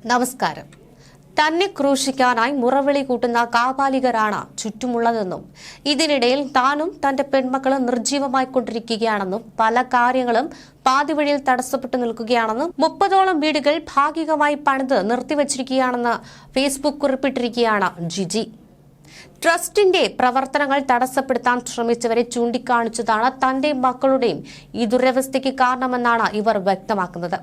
നമസ്കാരം. തന്നെ ക്രൂശിക്കാനായി മുറവിളി കൂട്ടുന്ന കാപാലികരാണ് ചുറ്റുമുള്ളതെന്നും ഇതിനിടയിൽ താനും തന്റെ പെൺമക്കളും നിർജീവമായിക്കൊണ്ടിരിക്കുകയാണെന്നും പല കാര്യങ്ങളും പാതിവഴിയിൽ തടസ്സപ്പെട്ടു നിൽക്കുകയാണെന്നും 30ഓളം വീടുകൾ ഭാഗികമായി പണിത് നിർത്തിവച്ചിരിക്കുകയാണെന്ന് ഫേസ്ബുക്ക് കുറിപ്പിട്ടിരിക്കുകയാണ് ജിജി. ട്രസ്റ്റിന്റെ പ്രവർത്തനങ്ങൾ തടസ്സപ്പെടുത്താൻ ശ്രമിച്ചവരെ ചൂണ്ടിക്കാണിച്ചതാണ് തന്റെ മക്കളുടെയും ഈ ദുരവസ്ഥയ്ക്ക് കാരണമെന്നാണ് ഇവർ വ്യക്തമാക്കുന്നത്.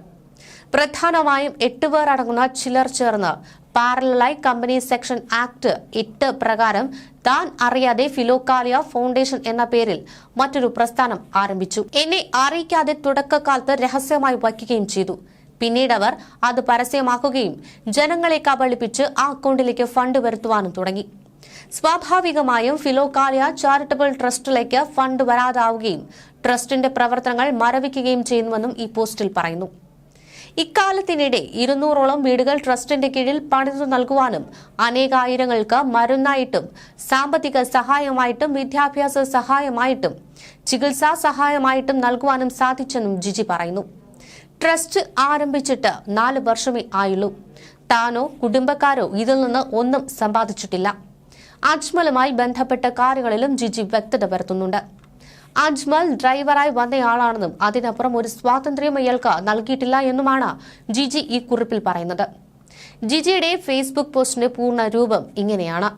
പ്രധാനമായും 8 പേർ അടങ്ങുന്ന ചിലർ ചേർന്ന് പാരലലായി കമ്പനി സെക്ഷൻ ആക്ട് 8 പ്രകാരം താൻ അറിയാതെ ഫിലോകാലിയ ഫൗണ്ടേഷൻ എന്ന പേരിൽ മറ്റൊരു പ്രസ്ഥാനം ആരംഭിച്ചു. എന്നെ അറിയിക്കാതെ തുടക്കകാലത്ത് രഹസ്യമായി വയ്ക്കുകയും ചെയ്തു. പിന്നീട് അവർ അത് പരസ്യമാക്കുകയും ജനങ്ങളെ കബളിപ്പിച്ച് ആ അക്കൗണ്ടിലേക്ക് ഫണ്ട് വരുത്തുവാനും തുടങ്ങി. സ്വാഭാവികമായും ഫിലോകാലിയ ചാരിറ്റബിൾ ട്രസ്റ്റിലേക്ക് ഫണ്ട് വരാതാവുകയും ട്രസ്റ്റിന്റെ പ്രവർത്തനങ്ങൾ മരവിക്കുകയും ചെയ്യുന്നുവെന്നും ഈ പോസ്റ്റിൽ പറയുന്നു. ഇക്കാലത്തിനിടെ 200ഓളം വീടുകൾ ട്രസ്റ്റിന്റെ കീഴിൽ പണിതു നൽകുവാനും അനേകായിരങ്ങൾക്ക് മരുന്നായിട്ടും സാമ്പത്തിക സഹായമായിട്ടും വിദ്യാഭ്യാസ സഹായമായിട്ടും ചികിത്സാ സഹായമായിട്ടും നൽകുവാനും സാധിച്ചെന്നും ജിജി പറയുന്നു. ട്രസ്റ്റ് ആരംഭിച്ചിട്ട് 4 വർഷമേ ആയുള്ളൂ. താനോ കുടുംബക്കാരോ ഇതിൽ നിന്ന് ഒന്നും സമ്പാദിച്ചിട്ടില്ല. അജ്മലുമായി ബന്ധപ്പെട്ട കാര്യങ്ങളിലും ജിജി വ്യക്തത വരുത്തുന്നുണ്ട്. അജ്മൽ ഡ്രൈവറായി വന്നയാളാണെന്നും അതിനപ്പുറം ഒരു സ്വാതന്ത്ര്യം അയാൾക്ക് നൽകിയിട്ടില്ല എന്നുമാണ് ജിജി ഈ കുറിപ്പിൽ പറയുന്നത്. ജിജിയുടെ ഫേസ്ബുക്ക് പോസ്റ്റിന്റെ പൂർണ്ണ രൂപം ഇങ്ങനെയാണ്: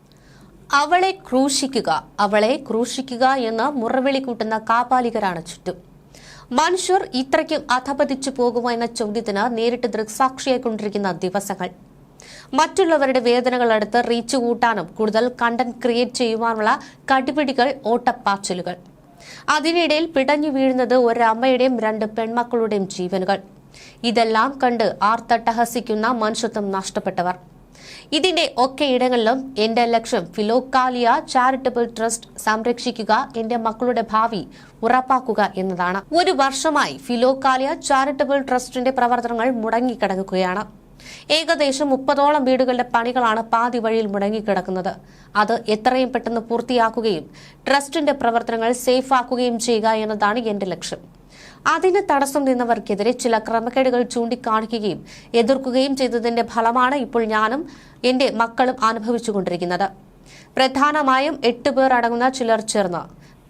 അവളെ ക്രൂശിക്കുക എന്ന് മുറവിളി കൂട്ടുന്ന കാപാലികരാണ് ചുറ്റും. മനുഷ്യർ ഇത്രയ്ക്കും അധപതിച്ചു പോകുമോ എന്ന ചോദ്യത്തിന് നേരിട്ട് ദൃക്സാക്ഷിയായിക്കൊണ്ടിരിക്കുന്ന ദിവസങ്ങൾ. മറ്റുള്ളവരുടെ വേദനകൾ എടുത്ത് റീച്ച് കൂട്ടാനും കൂടുതൽ കണ്ടന്റ് ക്രിയേറ്റ് ചെയ്യുവാനുള്ള കടിപിടികൾ, ഓട്ടപ്പാച്ചിലുകൾ. അതിനിടയിൽ പിടഞ്ഞു വീഴുന്നത് ഒരമ്മയുടെയും 2 പെൺമക്കളുടെയും ജീവനുകൾ. ഇതെല്ലാം കണ്ട് ആർത്തട്ടഹസിക്കുന്ന മനുഷ്യത്വം നഷ്ടപ്പെട്ടവർ. ഇതിന്റെ ഒക്കെ ഇടങ്ങളിലും എന്റെ ലക്ഷ്യം ഫിലോകാലിയ ചാരിറ്റബിൾ ട്രസ്റ്റ് സംരക്ഷിക്കുക, എന്റെ മക്കളുടെ ഭാവി ഉറപ്പാക്കുക എന്നതാണ്. 1 വർഷമായി ഫിലോകാലിയ ചാരിറ്റബിൾ ട്രസ്റ്റിന്റെ പ്രവർത്തനങ്ങൾ മുടങ്ങിക്കിടക്കുകയാണ്. ഏകദേശം 30ഓളം വീടുകളുടെ പണികളാണ് പാതി വഴിയിൽ മുടങ്ങിക്കിടക്കുന്നത്. അത് എത്രയും പെട്ടെന്ന് പൂർത്തിയാക്കുകയും ട്രസ്റ്റിന്റെ പ്രവർത്തനങ്ങൾ സേഫാക്കുകയും ചെയ്യുക എന്നതാണ് എന്റെ ലക്ഷ്യം. അതിന് തടസ്സം നിന്നവർക്കെതിരെ ചില ക്രമക്കേടുകൾ ചൂണ്ടിക്കാണിക്കുകയും എതിർക്കുകയും ചെയ്തതിന്റെ ഫലമാണ് ഇപ്പോൾ ഞാനും എന്റെ മക്കളും അനുഭവിച്ചുകൊണ്ടിരിക്കുന്നത്. പ്രധാനമായും 8 പേർ അടങ്ങുന്ന ചിലർ ചേർന്ന്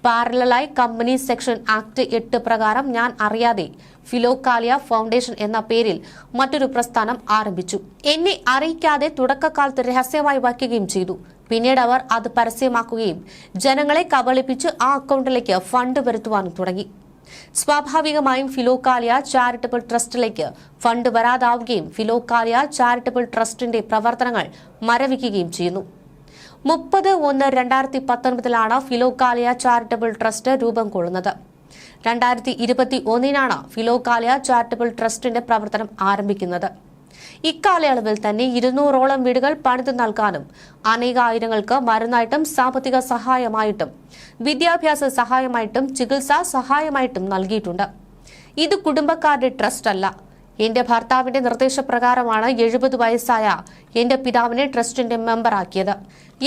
പാരലലായി കമ്പനി സെക്ഷൻ ആക്ട് 8 പ്രകാരം ഞാൻ അറിയാതെ ഫിലോകാലിയ ഫൗണ്ടേഷൻ എന്ന പേരിൽ മറ്റൊരു പ്രസ്ഥാനം ആരംഭിച്ചു. എന്നെ അറിയിക്കാതെ തുടക്കകാലത്ത് രഹസ്യമായി വയ്ക്കുകയും ചെയ്തു. പിന്നീട് അവർ അത് പരസ്യമാക്കുകയും ജനങ്ങളെ കബളിപ്പിച്ച് ആ അക്കൗണ്ടിലേക്ക് ഫണ്ട് വരുത്തുവാനും തുടങ്ങി. സ്വാഭാവികമായും ഫിലോകാലിയ ചാരിറ്റബിൾ ട്രസ്റ്റിലേക്ക് ഫണ്ട് വരാതാവുകയും ഫിലോകാലിയ ചാരിറ്റബിൾ ട്രസ്റ്റിന്റെ പ്രവർത്തനങ്ങൾ മരവിക്കുകയും ചെയ്യുന്നു. 30/1/2019 ഫിലോകാലിയ ചാരിറ്റബിൾ ട്രസ്റ്റ് രൂപം കൊള്ളുന്നത്. 2021 ഫിലോകാലിയ ചാരിറ്റബിൾ ട്രസ്റ്റിന്റെ പ്രവർത്തനം ആരംഭിക്കുന്നത്. ഇക്കാലയളവിൽ തന്നെ 200ഓളം വീടുകൾ പണിതു നൽകാനും അനേകായിരങ്ങൾക്ക് മരുന്നായിട്ടും സാമ്പത്തിക സഹായമായിട്ടും വിദ്യാഭ്യാസ സഹായമായിട്ടും ചികിത്സാ സഹായമായിട്ടും നൽകിയിട്ടുണ്ട്. ഇത് കുടുംബക്കാരുടെ ട്രസ്റ്റ് അല്ല. എന്റെ ഭർത്താവിന്റെ നിർദ്ദേശപ്രകാരമാണ് 70 വയസ്സായ എന്റെ പിതാവിനെ ട്രസ്റ്റിന്റെ മെമ്പറാക്കിയത്.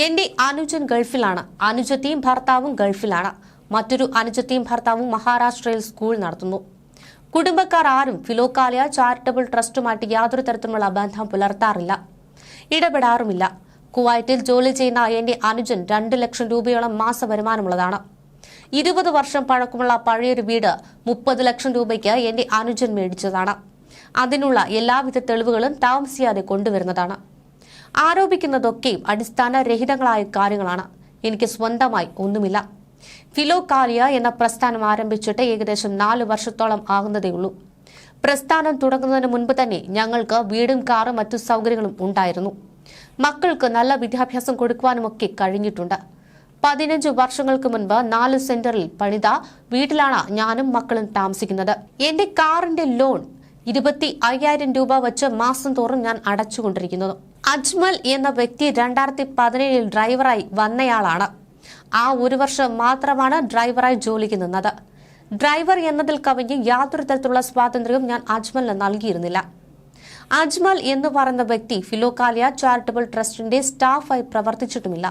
എന്റെ അനുജൻ ഗൾഫിലാണ്. അനുജത്തിയും ഭർത്താവും ഗൾഫിലാണ്. മറ്റൊരു അനുജത്തിയും ഭർത്താവും മഹാരാഷ്ട്രയിൽ സ്കൂൾ നടത്തുന്നു. കുടുംബക്കാർ ആരും ഫിലോകാലിയ ചാരിറ്റബിൾ ട്രസ്റ്റുമായിട്ട് യാതൊരു തരത്തിലുള്ള ബന്ധം പുലർത്താറില്ല, ഇടപെടാറുമില്ല. കുവൈറ്റിൽ ജോലി ചെയ്യുന്ന എന്റെ അനുജൻ 2 ലക്ഷം രൂപയോളം മാസ വരുമാനമുള്ളതാണ്. 20 വർഷം പഴക്കമുള്ള പഴയൊരു വീട് 30 ലക്ഷം രൂപയ്ക്ക് എന്റെ അനുജൻ മേടിച്ചതാണ്. അതിനുള്ള എല്ലാവിധ തെളിവുകളും താമസിയാതെ കൊണ്ടുവരുന്നതാണ്. ആരോപിക്കുന്നതൊക്കെയും അടിസ്ഥാനരഹിതങ്ങളായ കാര്യങ്ങളാണ്. എനിക്ക് സ്വന്തമായി ഒന്നുമില്ല. ഫിലോകാലിയ എന്ന പ്രസ്ഥാനം ആരംഭിച്ചിട്ട് ഏകദേശം 4 വർഷത്തോളം ആകുന്നതേയുള്ളൂ. പ്രസ്ഥാനം തുടങ്ങുന്നതിന് മുൻപ് തന്നെ ഞങ്ങൾക്ക് വീടും കാറും മറ്റു സൗകര്യങ്ങളും ഉണ്ടായിരുന്നു. മക്കൾക്ക് നല്ല വിദ്യാഭ്യാസം കൊടുക്കുവാനുമൊക്കെ കഴിഞ്ഞിട്ടുണ്ട്. 15 വർഷങ്ങൾക്ക് മുൻപ് 4 സെന്ററിൽ പണിത വീട്ടിലാണ് ഞാനും മക്കളും താമസിക്കുന്നത്. എന്റെ കാറിന്റെ ലോൺ 25,000 രൂപ വെച്ച് മാസം തോറും ഞാൻ അടച്ചുകൊണ്ടിരിക്കുന്നത്. അജ്മൽ എന്ന വ്യക്തി 2017 ഡ്രൈവറായി വന്നയാളാണ്. ആ 1 വർഷം മാത്രമാണ് ഡ്രൈവറായി ജോലിക്ക് നിന്നത്. ഡ്രൈവർ എന്നതിൽ കവിഞ്ഞ് യാതൊരു തരത്തിലുള്ള സ്വാതന്ത്ര്യവും ഞാൻ അജ്മലിന് നൽകിയിരുന്നില്ല. അജ്മൽ എന്ന് പറയുന്ന വ്യക്തി ഫിലോകാലിയ ചാരിറ്റബിൾ ട്രസ്റ്റിന്റെ സ്റ്റാഫായി പ്രവർത്തിച്ചിട്ടുമില്ല.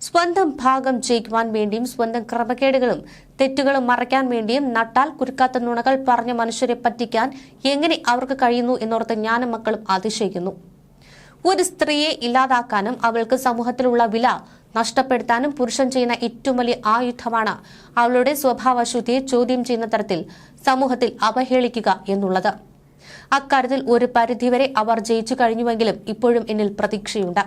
സ്വന്തം ഭാഗം ജയിക്കുവാൻ വേണ്ടിയും സ്വന്തം ക്രമക്കേടുകളും തെറ്റുകളും മറയ്ക്കാൻ വേണ്ടിയും നട്ടാൽ കുരുക്കാത്ത നുണകൾ പറഞ്ഞ മനുഷ്യരെ പറ്റിക്കാൻ എങ്ങനെ അവർക്ക് കഴിയുന്നു എന്നോർത്ത് ഞാനും മക്കളും അതിശയിക്കുന്നു. ഒരു സ്ത്രീയെ ഇല്ലാതാക്കാനും അവൾക്ക് സമൂഹത്തിലുള്ള വില നഷ്ടപ്പെടുത്താനും പുരുഷൻ ചെയ്യുന്ന ഏറ്റവും വലിയ ആയുധമാണ് അവളുടെ സ്വഭാവശുദ്ധിയെ ചോദ്യം ചെയ്യുന്ന തരത്തിൽ സമൂഹത്തിൽ അവഹേളിക്കുക എന്നുള്ളത്. അക്കാര്യത്തിൽ ഒരു പരിധിവരെ അവർ ജയിച്ചു കഴിഞ്ഞുവെങ്കിലും ഇപ്പോഴും എന്നിൽ പ്രതീക്ഷയുണ്ട്.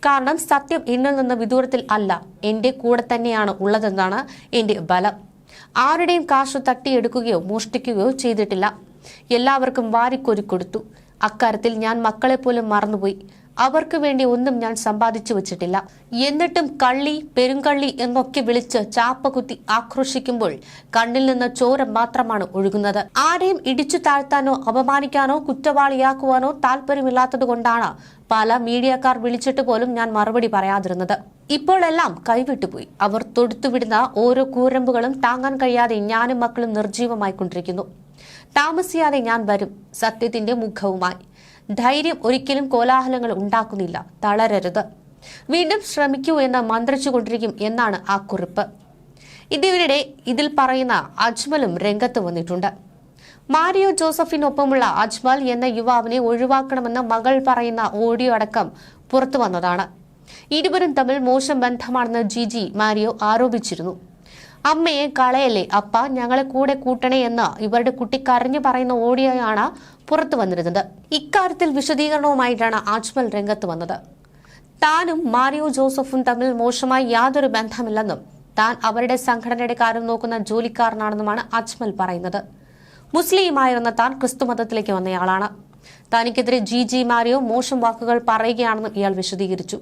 കാരണം സത്യം എന്നിൽ നിന്ന് വിദൂരത്തിൽ അല്ല, എന്റെ കൂടെ തന്നെയാണ് ഉള്ളതെന്നാണ് എന്റെ ബലം. ആരുടെയും കാശ് തട്ടിയെടുക്കുകയോ മോഷ്ടിക്കുകയോ ചെയ്തിട്ടില്ല. എല്ലാവർക്കും വാരിക്കോരി കൊടുത്തു. അക്കാര്യത്തിൽ ഞാൻ മക്കളെ പോലും മറന്നുപോയി. അവർക്ക് വേണ്ടി ഒന്നും ഞാൻ സമ്പാദിച്ചു വെച്ചിട്ടില്ല. എന്നിട്ടും കള്ളി, പെരുങ്കള്ളി എന്നൊക്കെ വിളിച്ച് ചാപ്പകുത്തി ആക്രോശിക്കുമ്പോൾ കണ്ണിൽ നിന്ന് ചോര മാത്രമാണ് ഒഴുകുന്നത്. ആരെയും ഇടിച്ചു താഴ്ത്താനോ അപമാനിക്കാനോ കുറ്റവാളിയാക്കുവാനോ താല്പര്യമില്ലാത്തതുകൊണ്ടാണ് പല മീഡിയക്കാർ വിളിച്ചിട്ട് പോലും ഞാൻ മറുപടി പറയാതിരുന്നത്. ഇപ്പോൾ എല്ലാം കൈവിട്ടുപോയി. അവർ തൊടുത്തുവിടുന്ന ഓരോ കൂരമ്പുകളും താങ്ങാൻ കഴിയാതെ ഞാനും മക്കളും നിർജീവമായിക്കൊണ്ടിരിക്കുന്നു. താമസിയാതെ ഞാൻ വരും, സത്യത്തിന്റെ മുഖവുമായി. ധൈര്യം ഒരിക്കലും കോലാഹലങ്ങൾ ഉണ്ടാക്കുന്നില്ല. തളരരുത്. വീണ്ടും ശ്രമിക്കൂ എന്ന് മന്ത്രിച്ചുകൊണ്ടിരിക്കും എന്നാണ് ആ കുറിപ്പ്. ഇതിനിടെ ഇതിൽ പറയുന്ന അജ്മലും രംഗത്ത് വന്നിട്ടുണ്ട്. മാരിയോ ജോസഫിനൊപ്പമുള്ള അജ്മൽ എന്ന യുവാവിനെ ഒഴിവാക്കണമെന്ന് മകൾ പറയുന്ന ഓഡിയോ അടക്കം പുറത്തു വന്നതാണ്. ഇരുവരും തമ്മിൽ മോശം ബന്ധമാണെന്ന് ജിജി മാരിയോ ആരോപിച്ചിരുന്നു. അമ്മയെ കളയല്ലേ അപ്പ, ഞങ്ങളെ കൂടെ കൂട്ടണേ എന്ന് ഇവരുടെ കുട്ടി കരഞ്ഞു പറയുന്ന ഓഡിയോയാണ് പുറത്തു വന്നിരുന്നത്. ഇക്കാര്യത്തിൽ വിശദീകരണവുമായിട്ടാണ് അജ്മൽ രംഗത്ത് വന്നത്. താനും മാരിയോ ജോസഫും തമ്മിൽ മോശമായി യാതൊരു ബന്ധമില്ലെന്നും താൻ അവരുടെ സംഘടനയുടെ കാര്യം നോക്കുന്ന ജോലിക്കാരനാണെന്നുമാണ് അജ്മൽ പറയുന്നത്. മുസ്ലിമായിരുന്ന താൻ ക്രിസ്തുമതത്തിലേക്ക് വന്നയാളാണ്. തനിക്കെതിരെ ജിജി മാരിയോ മോശം വാക്കുകൾ പറയുകയാണെന്നും ഇയാൾ വിശദീകരിച്ചു.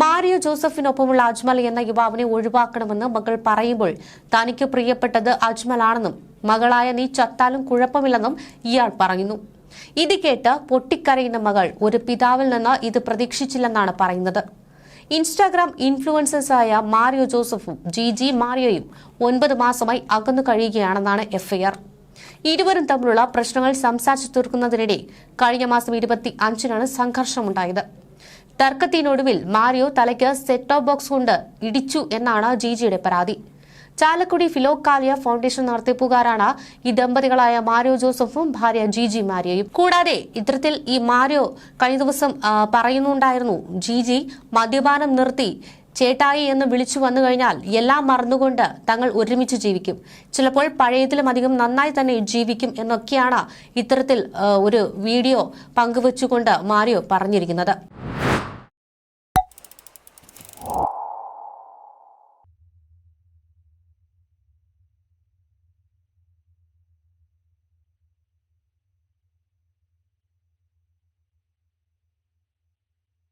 മാരിയോ ജോസഫിനൊപ്പമുള്ള അജ്മൽ എന്ന യുവാവിനെ ഒഴിവാക്കണമെന്ന് മകൾ പറയുമ്പോൾ തനിക്ക് പ്രിയപ്പെട്ടത് അജ്മലാണെന്നും മകളായ നീ ചത്താലും കുഴപ്പമില്ലെന്നും ഇയാൾ പറയുന്നു. ഇത് കേട്ട് പൊട്ടിക്കരയുന്ന മകൾ ഒരു പിതാവിൽ നിന്ന് ഇത് പ്രതീക്ഷിച്ചില്ലെന്നാണ് പറയുന്നത്. ഇൻസ്റ്റാഗ്രാം ഇൻഫ്ലുവൻസേഴ്സായ മാരിയോ ജോസഫും ജിജി മാരിയോയും 9 മാസമായി അകന്നു കഴിയുകയാണെന്നാണ് എഫ്ഐആർ. ഇരുവരും തമ്മിലുള്ള പ്രശ്നങ്ങൾ സംസാരിച്ചു തീർക്കുന്നതിനിടെ കഴിഞ്ഞ മാസം 25-നാണ് സംഘർഷമുണ്ടായത്. തർക്കത്തിനൊടുവിൽ മാരിയോ തലയ്ക്ക് സെറ്റ് ടോപ്പ് ബോക്സ് കൊണ്ട് ഇടിച്ചു എന്നാണ് ജിജിയുടെ പരാതി. ചാലക്കുടി ഫിലോക്കാലിയ ഫൗണ്ടേഷൻ നടത്തിപ്പുകാരാണ് ഈ ദമ്പതികളായ മാരിയോ ജോസഫും ഭാര്യ ജിജി മാരിയോയും. കൂടാതെ ഇത്തരത്തിൽ ഈ മാരിയോ കഴിഞ്ഞ ദിവസം പറയുന്നുണ്ടായിരുന്നു, ജിജി മദ്യപാനം നിർത്തി ചേട്ടായി എന്ന് വിളിച്ചു വന്നു കഴിഞ്ഞാൽ എല്ലാം മറന്നുകൊണ്ട് തങ്ങൾ ഒരുമിച്ച് ജീവിക്കും, ചിലപ്പോൾ പഴയതിലും അധികം നന്നായി തന്നെ ജീവിക്കും എന്നൊക്കെയാണ് ഇത്തരത്തിൽ ഒരു വീഡിയോ പങ്കുവച്ചുകൊണ്ട് മാരിയോ പറഞ്ഞിരിക്കുന്നത്.